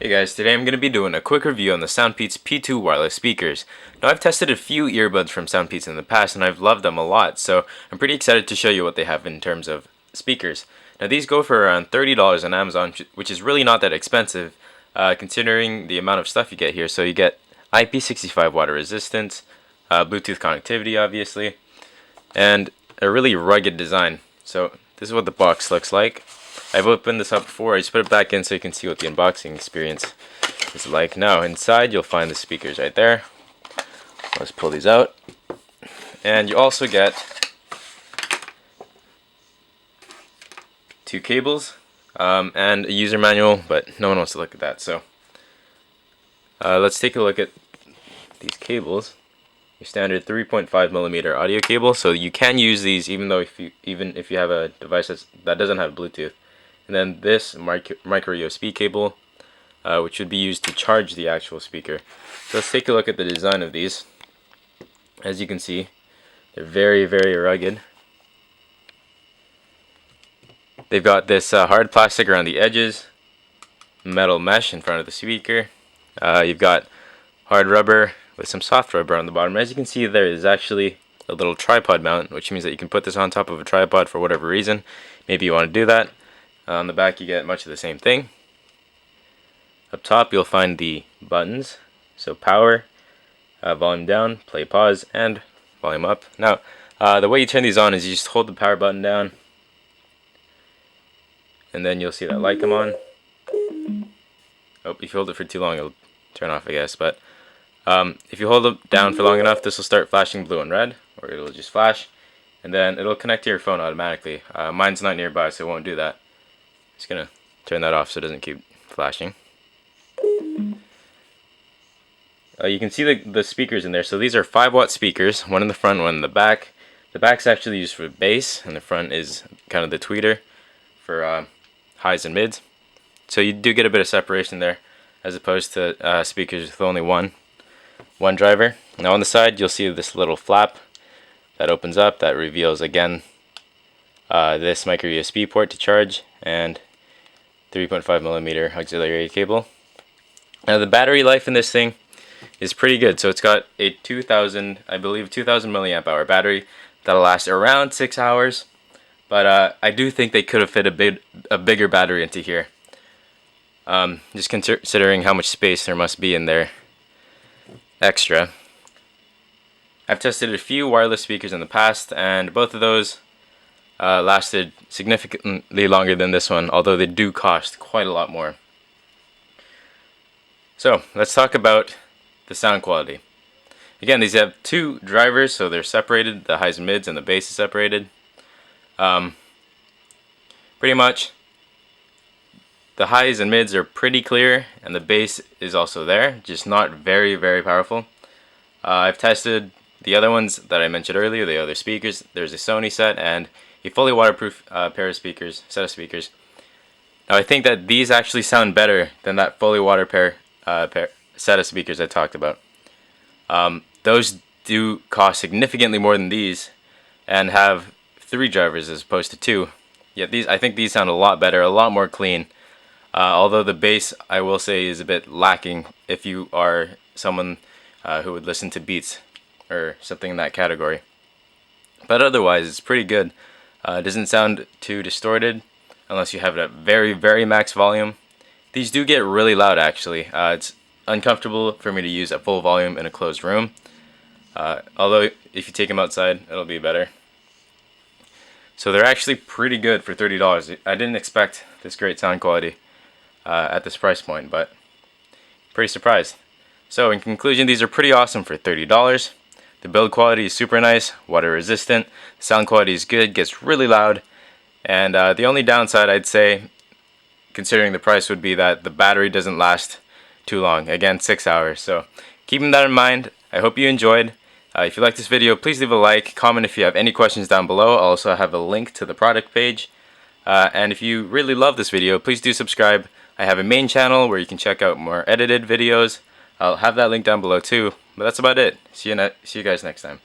Hey guys, today I'm going to be doing a quick review on the SoundPEATS P2 wireless speakers. Now I've tested a few earbuds from SoundPEATS in the past and I've loved them a lot, so I'm pretty excited to show you what they have in terms of speakers. Now these go for around $30 on Amazon, which is really not that expensive considering the amount of stuff you get here. So you get IP65 water resistance, Bluetooth connectivity obviously, and a really rugged design. So this is what the box looks like. I've opened this up before. I just put it back in so you can see what the unboxing experience is like. Now inside you'll find the speakers right there. Let's pull these out. And you also get two cables and a user manual, but no one wants to look at that. So let's take a look at these cables. Your standard 3.5mm audio cable. So you can use these even if you have a device that doesn't have Bluetooth. And then this micro USB cable, which would be used to charge the actual speaker. So let's take a look at the design of these. As you can see, they're very, very rugged. They've got this hard plastic around the edges, metal mesh in front of the speaker. You've got hard rubber with some soft rubber on the bottom. As you can see, there is actually a little tripod mount, which means that you can put this on top of a tripod for whatever reason. Maybe you want to do that. On the back you get much of the same thing. Up top you'll find the buttons, so power, volume down, play pause, and volume up. Now the way you turn these on is you just hold the power button down and then you'll see that light come on. Oh, if you hold it for too long it'll turn off, I guess, but if you hold it down for long enough this will start flashing blue and red, or it'll just flash, and then it'll connect to your phone automatically. Mine's not nearby so it won't do that. Just gonna turn that off so it doesn't keep flashing. You can see the speakers in there. So these are 5-watt speakers, one in the front, one in the back. The back's actually used for bass, and the front is kind of the tweeter for highs and mids. So you do get a bit of separation there, as opposed to speakers with only one driver. Now on the side you'll see this little flap that opens up, that reveals again this micro USB port to charge and 3.5mm auxiliary cable. Now the battery life in this thing is pretty good. So it's got a 2000 milliamp hour battery that'll last around 6 hours. But I do think they could have fit a bigger battery into here. Just considering how much space there must be in there extra. I've tested a few wireless speakers in the past, and both of those lasted significantly longer than this one, although they do cost quite a lot more. So let's talk about the sound quality. Again, these have two drivers, so they're separated. The highs and mids and the bass is separated. Pretty much the highs and mids are pretty clear, and the bass is also there, just not very, very powerful. I've tested the other ones that I mentioned earlier, the other speakers. There's a Sony set and a fully waterproof set of speakers. Now I think that these actually sound better than that fully waterproof set of speakers I talked about. Those do cost significantly more than these and have 3 drivers as opposed to 2. Yet I think these sound a lot better, a lot more clean. Although the bass, I will say, is a bit lacking if you are someone who would listen to beats or something in that category. But otherwise it's pretty good. It doesn't sound too distorted unless you have it at very, very max volume. These do get really loud actually. It's uncomfortable for me to use at full volume in a closed room. Although if you take them outside it'll be better. So they're actually pretty good for $30. I didn't expect this great sound quality at this price point, but pretty surprised. So in conclusion, these are pretty awesome for $30. The build quality is super nice, water resistant, the sound quality is good, gets really loud, and the only downside I'd say, considering the price, would be that the battery doesn't last too long, again 6 hours. So keeping that in mind, I hope you enjoyed. If you like this video, please leave a like, comment if you have any questions down below. I'll also have a link to the product page. And if you really love this video, please do subscribe. I have a main channel where you can check out more edited videos. I'll have that link down below too. But that's about it. See you guys next time.